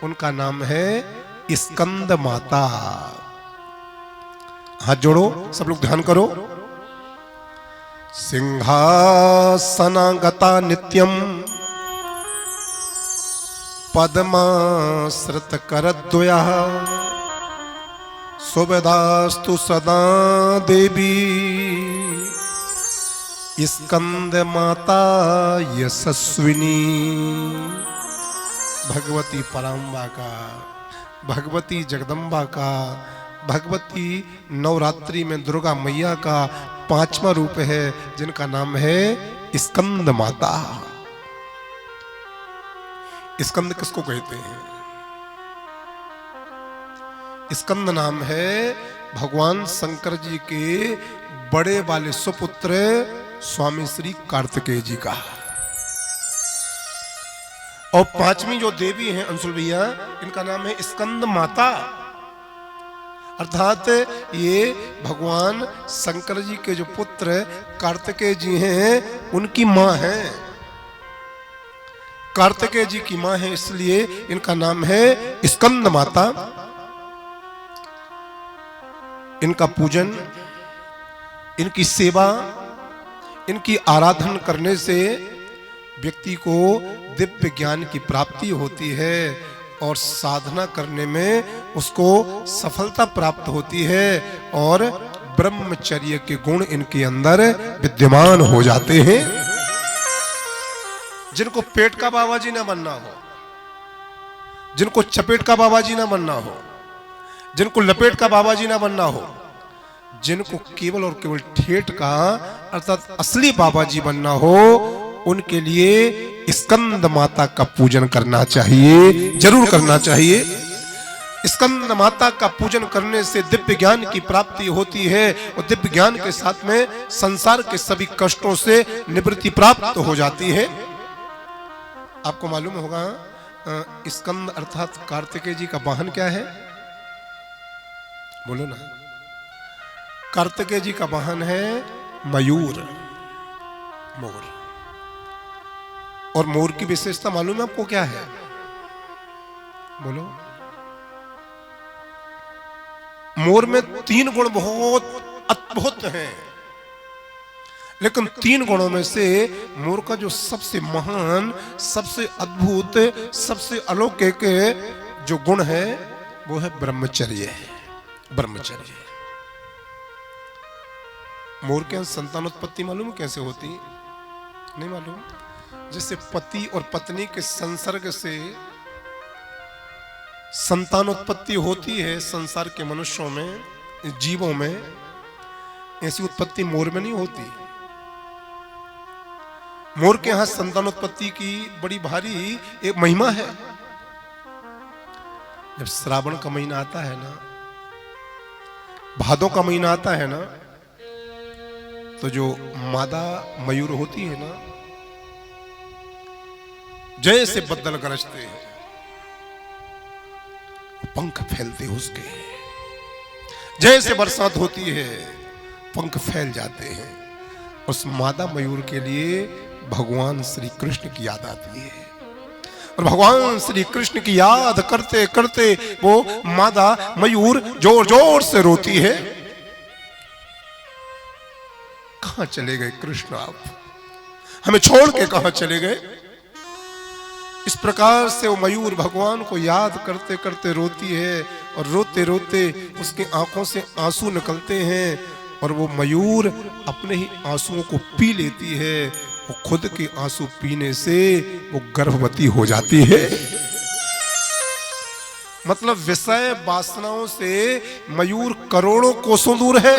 उनका नाम है स्कंद माता। हाथ जोड़ो, सब लोग ध्यान करो। सिंहासनागता नित्यम पद्मासृत करद्वयः सुभदास्तु सदा देवी स्कंद माता यशस्विनी। भगवती पराम्बा का, भगवती जगदम्बा का, भगवती नवरात्रि में दुर्गा मैया का 5वां रूप है, जिनका नाम है स्कंद माता। स्कंद किसको कहते हैं? स्कंद नाम है भगवान शंकर जी के बड़े वाले सुपुत्र स्वामी श्री कार्तिकेय जी का। और 5वीं जो देवी हैं अंशुल भैया, इनका नाम है स्कंद माता। अर्थात ये भगवान शंकर जी के जो पुत्र कार्तिकेय जी हैं उनकी मां है। कार्तिकेय जी की मां है, इसलिए इनका नाम है स्कंद माता। इनका पूजन, इनकी सेवा, इनकी आराधना करने से व्यक्ति को दिव्य ज्ञान की प्राप्ति होती है और साधना करने में उसको सफलता प्राप्त होती है और ब्रह्मचर्य के गुण इनके अंदर विद्यमान हो जाते हैं। जिनको पेट का बाबा जी ना बनना हो, जिनको चपेट का बाबा जी ना बनना हो, जिनको लपेट का बाबा जी ना बनना हो, जिनको केवल और केवल ठेठ का अर्थात असली बाबा जी बनना हो, उनके लिए स्कंद माता का पूजन करना चाहिए, जरूर करना चाहिए। स्कंद माता का पूजन करने से दिव्य ज्ञान की प्राप्ति होती है और दिव्य ज्ञान के साथ में संसार के सभी कष्टों से निवृत्ति प्राप्त हो जाती है। आपको मालूम होगा स्कंद अर्थात कार्तिकेय जी का वाहन क्या है? बोलो ना। कार्तिकेय जी का वाहन है मयूर, मोर। और मोर की विशेषता मालूम है आपको क्या है? बोलो। मोर में 3 गुण बहुत अद्भुत हैं, लेकिन 3 गुणों में से मोर का जो सबसे महान, सबसे अद्भुत, सबसे अलौकिक जो गुण है वो है ब्रह्मचर्य। ब्रह्मचर्य। मोर के संतानोत्पत्ति मालूम कैसे होती? नहीं मालूम? जैसे पति और पत्नी के संसर्ग से संतानोत्पत्ति होती है संसार के मनुष्यों में, जीवों में, ऐसी उत्पत्ति मोर में नहीं होती। मोर के यहां संतानोत्पत्ति की बड़ी भारी एक महिमा है। जब श्रावण का महीना आता है ना, भादों का महीना आता है ना, तो जो मादा मयूर होती है ना, जैसे बदल गरजते हैं, पंख फैलते हैं उसके, जैसे बरसात होती है पंख फैल जाते हैं। उस मादा मयूर के लिए भगवान श्री कृष्ण की याद आती है और भगवान श्री कृष्ण की याद करते करते वो मादा मयूर जोर जोर से रोती है, कहां चले गए कृष्ण आप, हमें छोड़ के कहां चले गए। इस प्रकार से वो मयूर भगवान को याद करते करते रोती है और रोते रोते उसकी आंखों से आंसू निकलते हैं और वो मयूर अपने ही आंसुओं को पी लेती है। वो खुद के आंसू पीने से वो गर्भवती हो जाती है। मतलब विषय वासनाओं से मयूर करोड़ों कोसों दूर है।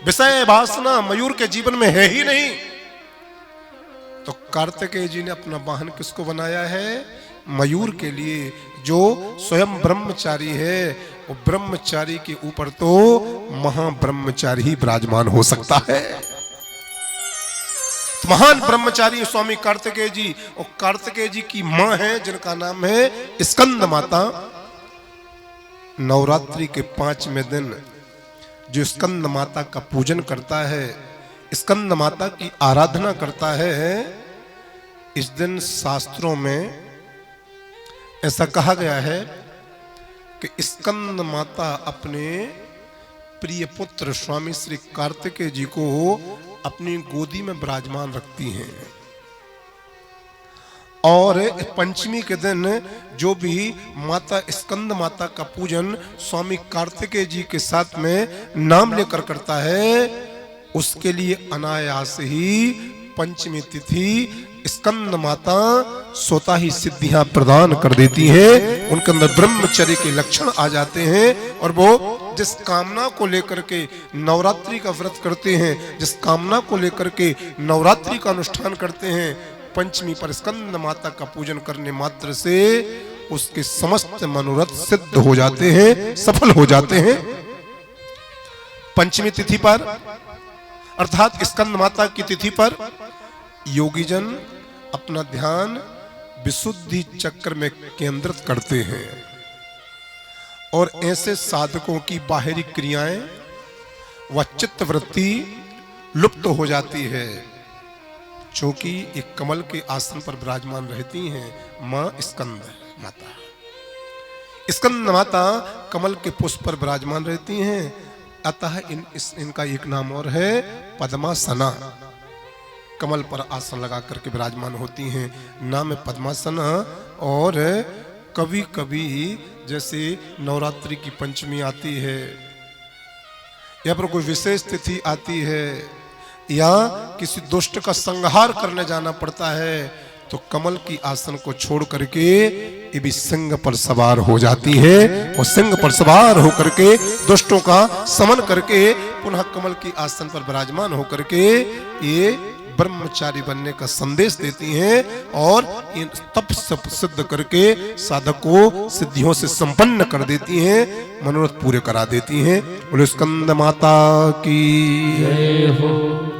विषय वासना मयूर के जीवन में है ही नहीं। तो कार्तिकेय जी ने अपना वाहन किसको बनाया है? मयूर के लिए, जो स्वयं ब्रह्मचारी है। वो ब्रह्मचारी के ऊपर तो महाब्रह्मचारी ही विराजमान हो सकता है। तो महान ब्रह्मचारी स्वामी कार्तिकेय जी, और कार्तिकेय जी की मां है जिनका नाम है स्कंद माता। नवरात्रि के 5वें दिन जो स्कंद माता का पूजन करता है, स्कंद माता की आराधना करता है, इस दिन शास्त्रों में ऐसा कहा गया है कि स्कंद माता अपने प्रिय पुत्र स्वामी श्री कार्तिकेय जी को अपनी गोदी में विराजमान रखती हैं और पंचमी के दिन जो भी माता स्कंद माता का पूजन स्वामी कार्तिकेय जी के साथ में नाम लेकर करता है, उसके लिए अनायास ही पंचमी तिथि स्कंद माता स्वतः ही सिद्धियां प्रदान कर देती हैं। उनके अंदर ब्रह्मचर्य के लक्षण आ जाते हैं और वो जिस कामना को लेकर के नवरात्रि का व्रत करते हैं, जिस कामना को लेकर के नवरात्रि का अनुष्ठान करते हैं, पंचमी पर स्कंद माता का पूजन करने मात्र से उसके समस्त मनोरथ सिद्ध हो जाते हैं, सफल हो जाते हैं। पंचमी तिथि पर अर्थात स्कंद माता की तिथि पर योगीजन अपना ध्यान विशुद्धि चक्र में केंद्रित करते हैं और ऐसे साधकों की बाहरी क्रियाएं व चित्त वृत्ति लुप्त हो जाती है, क्योंकि एक कमल के आसन पर विराजमान रहती हैं मां स्कंद माता। स्कंद माता कमल के पुष्प पर विराजमान रहती हैं, अतः इनका एक नाम और है पद्मासना। कमल पर आसन लगा करके विराजमान होती हैं, नाम है पद्मासना। और कभी कभी जैसे नवरात्रि की पंचमी आती है या पर कोई विशेष तिथि आती है या किसी दुष्ट का संहार करने जाना पड़ता है, तो कमल की आसन को छोड़ करके ये भी सिंह पर सवार हो जाती है और सिंह पर सवार होकर के दुष्टों का समन करके पुनः कमल की आसन पर विराजमान होकर के ये ब्रह्मचारी बनने का संदेश देती हैं और इन तप सिद्ध करके साधक को सिद्धियों से संपन्न कर देती हैं, मनोरथ पूरे करा देती हैं। बोले स्कंद माता की जय हो।